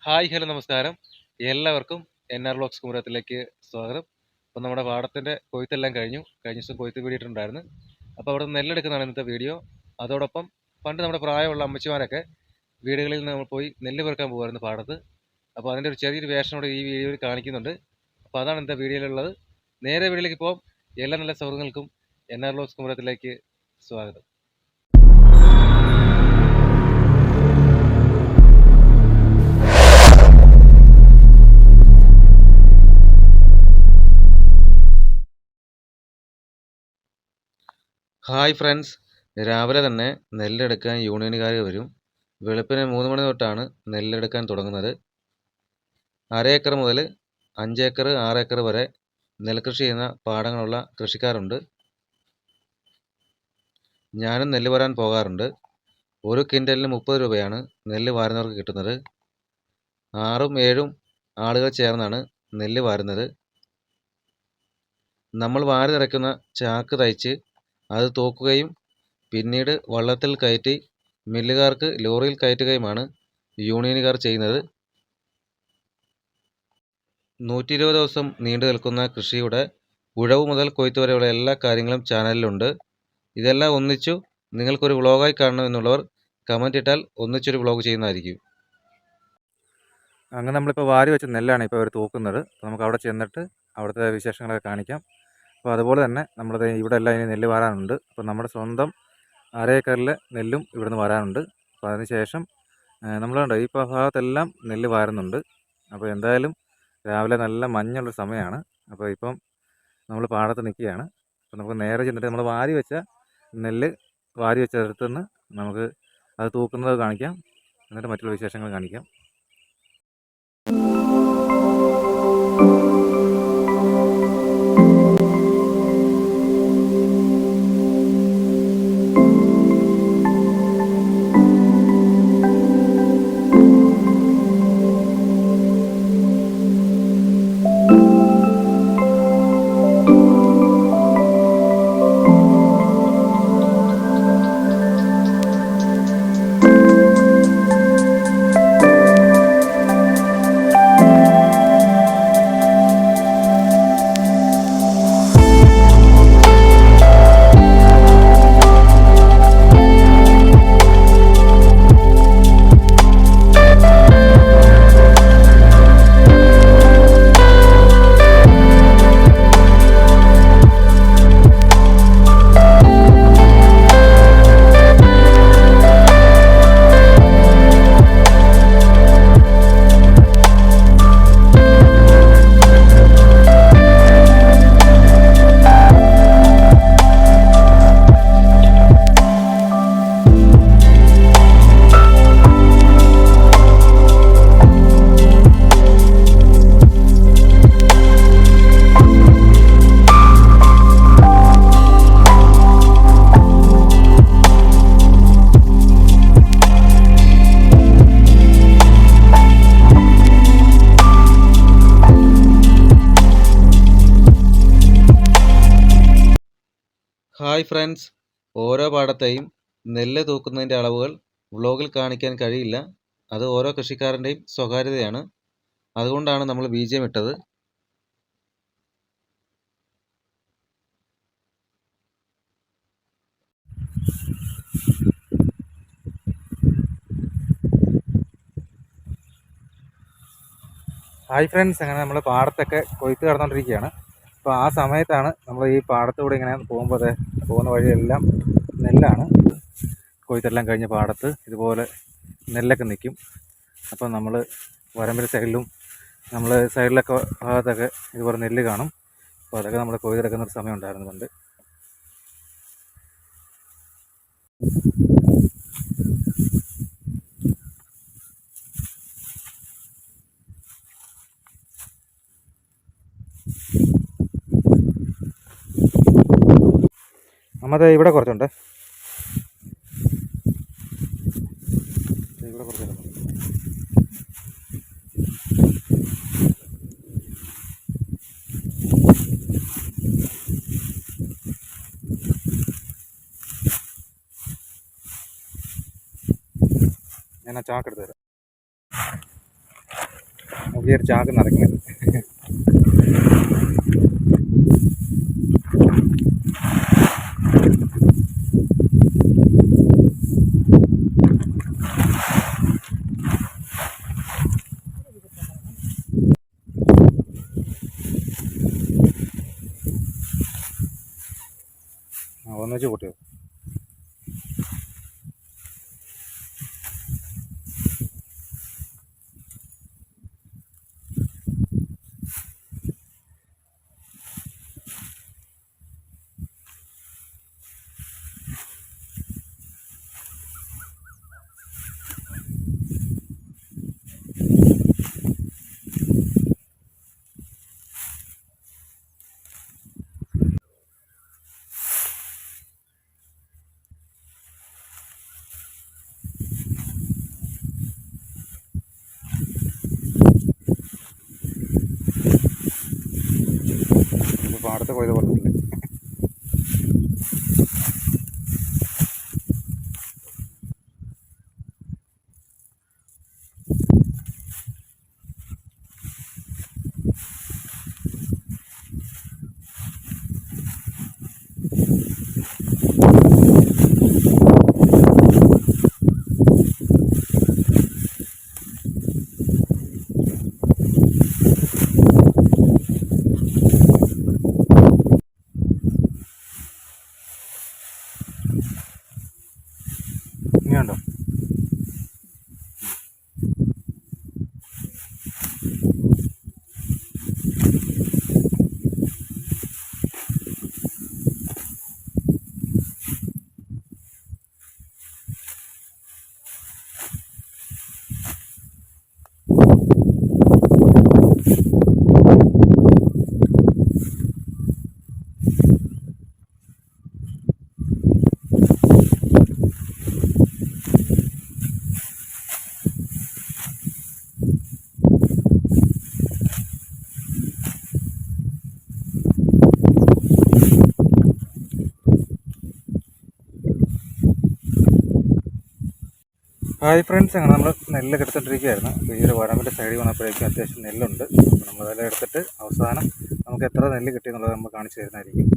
Hi hello നമസ്കാരം. എല്ലാവർക്കും NR vlogs കുമരകത്തിലേക്ക് സ്വാഗതം. അപ്പോൾ നമ്മുടെ പാടത്തിൻ്റെ കൊയ്ത്തെല്ലാം കഴിഞ്ഞ ദിവസം കൊയ്ത്ത് വീടിയിട്ടുണ്ടായിരുന്നു. അപ്പോൾ അവിടെ നിന്ന് നെല്ലെടുക്കുന്നതാണ് ഇന്നത്തെ വീഡിയോ. അതോടൊപ്പം പണ്ട് നമ്മുടെ പ്രായമുള്ള അമ്മച്ചിമാരൊക്കെ വീടുകളിൽ നിന്ന് നമ്മൾ പോയി നെല്ല് പെറുക്കാൻ പോകുമായിരുന്നു പാടത്ത്. അപ്പോൾ അതിൻ്റെ ഒരു ചെറിയൊരു വേഷം കൂടെ ഈ വീഡിയോയിൽ കാണിക്കുന്നുണ്ട്. അപ്പോൾ അതാണ് ഇന്നത്തെ വീഡിയോയിലുള്ളത്. നേരെ വീഡിയോയിലേക്ക് പോകാം. എല്ലാ നല്ല സൗഹൃദങ്ങൾക്കും NR വ്ലോഗ്സ് കുമരകത്തിലേക്ക് സ്വാഗതം. ഹായ് ഫ്രണ്ട്സ്, രാവിലെ തന്നെ നെല്ലെടുക്കാൻ യൂണിയനുകാർ വരും. വെളുപ്പിന് 3 മണി തൊട്ടാണ് നെല്ലെടുക്കാൻ തുടങ്ങുന്നത്. 1/2 ഏക്കർ മുതൽ 5 ഏക്കർ 6 ഏക്കർ വരെ നെൽകൃഷി ചെയ്യുന്ന പാടങ്ങളുള്ള കൃഷിക്കാരുണ്ട്. ഞാനും നെല്ല് വാരാൻ പോകാറുണ്ട്. ഒരു ക്വിൻ്റലിന് 30 രൂപയാണ് നെല്ല് വാരുന്നവർക്ക് കിട്ടുന്നത്. 6ഉം 7ഉം ആളുകൾ ചേർന്നാണ് നെല്ല് വാരുന്നത്. നമ്മൾ വാരി നിറയ്ക്കുന്ന ചാക്ക് തയ്ച്ച് അത് തൂക്കുകയും പിന്നീട് വള്ളത്തിൽ കയറ്റി മില്ലുകാർക്ക് ലോറിയിൽ കയറ്റുകയുമാണ് യൂണിയനുകാർ ചെയ്യുന്നത്. 120 ദിവസം നീണ്ടു നിൽക്കുന്ന കൃഷിയുടെ ഉഴവ് മുതൽ കൊയ്ത്ത് വരെയുള്ള എല്ലാ കാര്യങ്ങളും ചാനലിലുണ്ട്. ഇതെല്ലാം ഒന്നിച്ചു നിങ്ങൾക്കൊരു വ്ളോഗായി കാണണമെന്നുള്ളവർ കമൻ്റ് ഇട്ടാൽ ഒന്നിച്ചൊരു വ്ളോഗ് ചെയ്യുന്നതായിരിക്കും. അങ്ങനെ നമ്മളിപ്പോൾ വാരി വെച്ച നെല്ലാണ് ഇപ്പോൾ അവർ തൂക്കുന്നത്. നമുക്ക് അവിടെ ചെന്നിട്ട് അവിടുത്തെ വിശേഷങ്ങളൊക്കെ കാണിക്കാം. അപ്പോൾ അതുപോലെ തന്നെ നമ്മുടെ ഇവിടെ എല്ലാം ഇനി നെല്ല് വാരാനുണ്ട്. അപ്പോൾ നമ്മുടെ സ്വന്തം 1/2 ഏക്കറിലെ നെല്ലും ഇവിടുന്ന് വാരാനുണ്ട്. അപ്പോൾ അതിന് ശേഷം നമ്മൾ കണ്ടോ ഈ ഭാഗത്തെല്ലാം നെല്ല് വാരുന്നുണ്ട്. അപ്പോൾ എന്തായാലും രാവിലെ നല്ല മഞ്ഞുള്ള സമയമാണ്. അപ്പോൾ ഇപ്പം നമ്മൾ പാടത്ത് നിൽക്കുകയാണ്. അപ്പോൾ നമുക്ക് നേരെ ചെന്നിട്ട് നമ്മൾ വാരി വെച്ച നെല്ല് വാരി വെച്ചെടുത്ത് നിന്ന് നമുക്ക് അത് തൂക്കുന്നത് കാണിക്കാം. എന്നിട്ട് മറ്റുള്ള വിശേഷങ്ങൾ കാണിക്കാം. ഹായ് ഫ്രണ്ട്സ്, ഓരോ പാടത്തെയും നെല്ല് തൂക്കുന്നതിൻ്റെ അളവുകൾ വ്ളോഗിൽ കാണിക്കാൻ കഴിയില്ല. അത് ഓരോ കൃഷിക്കാരൻ്റെയും സ്വകാര്യതയാണ്. അതുകൊണ്ടാണ് നമ്മൾ BGM ഇട്ടത്. ഹായ് ഫ്രണ്ട്സ്, അങ്ങനെ നമ്മൾ പാടത്തൊക്കെ കൊയ്ത്ത് കടന്നുകൊണ്ടിരിക്കുകയാണ്. അപ്പോൾ ആ സമയത്താണ് നമ്മൾ ഈ പാടത്തൂടെ ഇങ്ങനെ പോകുന്ന വഴിയെല്ലാം നെല്ലാണ്. കൊയ്ത്തെല്ലാം കഴിഞ്ഞ പാടത്ത് ഇതുപോലെ നെല്ലൊക്കെ നിൽക്കും. അപ്പം നമ്മൾ വരമ്പിൻ്റെ സൈഡിലും നമ്മൾ സൈഡിലൊക്കെ ഭാഗത്തൊക്കെ ഇതുപോലെ നെല്ല് കാണും. അപ്പോൾ അതൊക്കെ നമ്മൾ കൊയ്തെടുക്കുന്നൊരു സമയം ഉണ്ടായിരുന്നു പണ്ട്. നമ്മത് ഇവിടെ കുറച്ചുണ്ട്. ഇവിടെ കുറച്ച് ഞാൻ ആ ചാക്കെടുത്ത് തരാം. നമുക്ക് ഈ ഒരു ചാക്ക് നിറയ്ക്കുന്നത്. ഒന്നിച്ച് കൂട്ടിയോ. പാടത്ത് പോയത് പറഞ്ഞിട്ടില്ലേ. ഇനിയുണ്ടോ? ഹായ് ഫ്രണ്ട്സ്, അങ്ങനെ നമ്മൾ നെല്ലൊക്കെ എടുത്തുകൊണ്ടിരിക്കുകയായിരുന്നു. അപ്പോൾ ഈ ഒരു വരമ്പിൻ്റെ സൈഡിൽ വന്നപ്പോഴേക്കും അത്യാവശ്യം നെല്ലുണ്ട്. അപ്പോൾ നമ്മളതെല്ലാം എടുത്തിട്ട് അവസാനം നമുക്ക് എത്ര നെല്ല് കിട്ടിയെന്നുള്ളത് നമ്മൾ കാണിച്ചു തരുന്നതായിരിക്കും.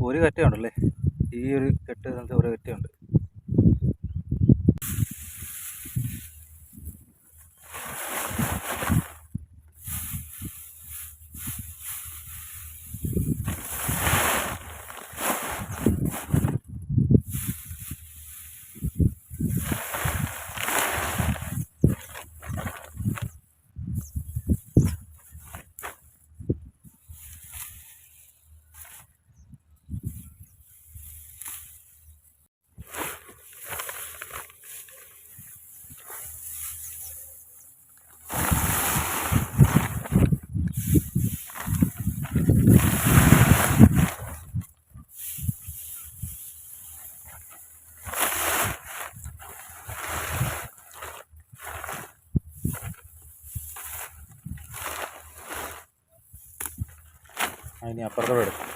ഒരു കറ്റയുണ്ടല്ലേ, ഈ ഒരു കെട്ട് ഒരു കറ്റയുണ്ട്. ഇനി അപ്പുറത്തോടെ എടുക്കും.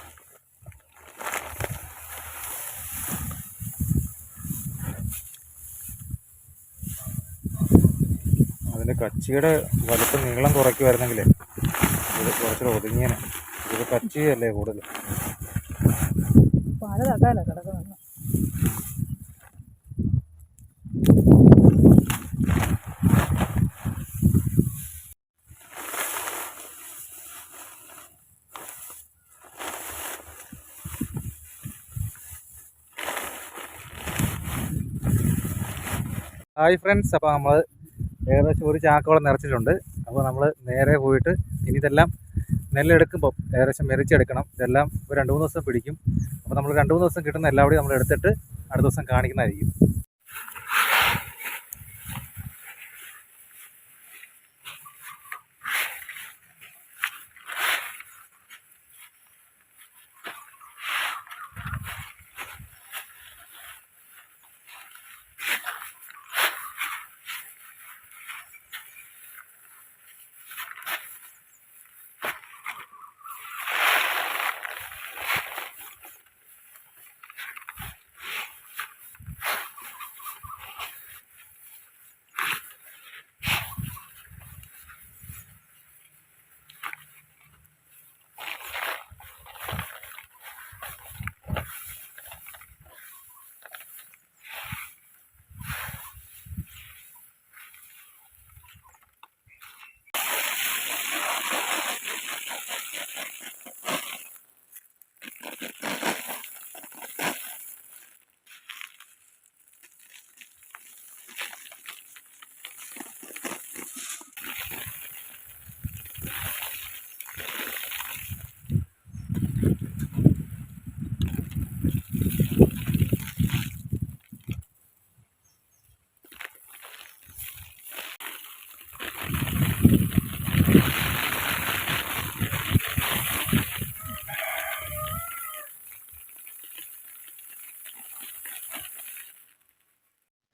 അതിൻ്റെ കച്ചിയുടെ വലുപ്പം നീളം കുറയ്ക്കുമായിരുന്നെങ്കിൽ ഇത് കുറച്ചുകൂടെ ഒതുങ്ങിയേനെ. ഇത് കച്ചിയല്ലേ കൂടുതൽ. പല തട്ടാലോ കിടക്കുന്നത്. ഹായ് ഫ്രണ്ട്സ്, അപ്പോൾ നമ്മൾ ഏകദേശം ഒരു ചാക്കോളം നിറച്ചിട്ടുണ്ട്. അപ്പോൾ നമ്മൾ നേരെ പോയിട്ട് ഇനി ഇതെല്ലാം നെല്ലെടുക്കുമ്പോൾ ഏകദേശം മെതിച്ചെടുക്കണം. ഇതെല്ലാം ഒരു 2-3 ദിവസം പിടിക്കും. അപ്പോൾ നമ്മൾ 2-3 ദിവസം കിട്ടുന്ന എല്ലാവരും നമ്മൾ എടുത്തിട്ട് അടുത്ത ദിവസം കാണിക്കുന്നതായിരിക്കും.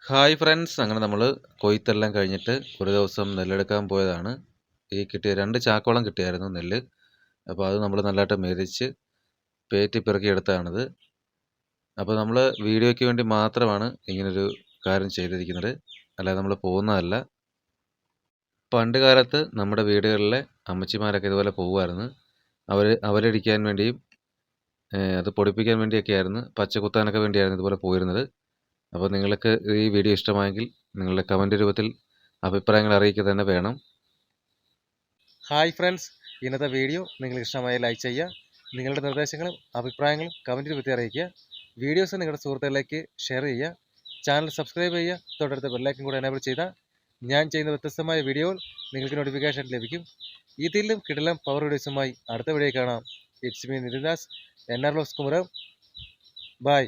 ഹായ് ഫ്രണ്ട്സ്, അങ്ങനെ നമ്മൾ കൊയ്ത്തെല്ലാം കഴിഞ്ഞിട്ട് ഒരു ദിവസം നെല്ലെടുക്കാൻ പോയതാണ്. ഈ കിട്ടിയ 2 ചാക്കോളം കിട്ടിയായിരുന്നു നെല്ല്. അപ്പോൾ അത് നമ്മൾ നല്ലതായിട്ട് മെതിച്ച് പേറ്റി പിറക്കി എടുത്തതാണിത്. അപ്പോൾ നമ്മൾ വീഡിയോയ്ക്ക് വേണ്ടി മാത്രമാണ് ഇങ്ങനൊരു കാര്യം ചെയ്തിരിക്കുന്നത്, അല്ലാതെ നമ്മൾ പോകുന്നതല്ല. പണ്ട് കാലത്ത് നമ്മുടെ വീടുകളിലെ അമ്മച്ചിമാരൊക്കെ ഇതുപോലെ പോകുമായിരുന്നു. അവരടിക്കാൻ വേണ്ടിയും അത് പൊടിപ്പിക്കാൻ വേണ്ടിയൊക്കെ ആയിരുന്നു, പച്ച കുത്താനൊക്കെ വേണ്ടിയായിരുന്നു ഇതുപോലെ പോയിരുന്നത്. അപ്പോൾ നിങ്ങൾക്ക് ഈ വീഡിയോ ഇഷ്ടമായെങ്കിൽ നിങ്ങളുടെ കമൻറ്റ് രൂപത്തിൽ അഭിപ്രായങ്ങൾ അറിയിക്കുക തന്നെ വേണം. ഹായ് ഫ്രണ്ട്സ്, ഇന്നത്തെ വീഡിയോ നിങ്ങൾക്ക് ഇഷ്ടമായി ലൈക്ക് ചെയ്യുക. നിങ്ങളുടെ നിർദ്ദേശങ്ങളും അഭിപ്രായങ്ങളും കമൻറ്റ് രൂപത്തിൽ അറിയിക്കുക. വീഡിയോസ് നിങ്ങളുടെ സുഹൃത്തുക്കളിലേക്ക് ഷെയർ ചെയ്യുക. ചാനൽ സബ്സ്ക്രൈബ് ചെയ്യുക. തൊട്ടടുത്ത ബെല്ലൈക്കൻ കൂടെ എനേബിൾ ചെയ്താൽ ഞാൻ ചെയ്യുന്ന വ്യത്യസ്തമായ വീഡിയോകൾ നിങ്ങൾക്ക് നോട്ടിഫിക്കേഷൻ ലഭിക്കും. ഇതിലും കിടിലം പവർ വീഡിയോസുമായി അടുത്ത വീഡിയോ കാണാം. It's me Nithindas, NR vlogs Kumarakom. By.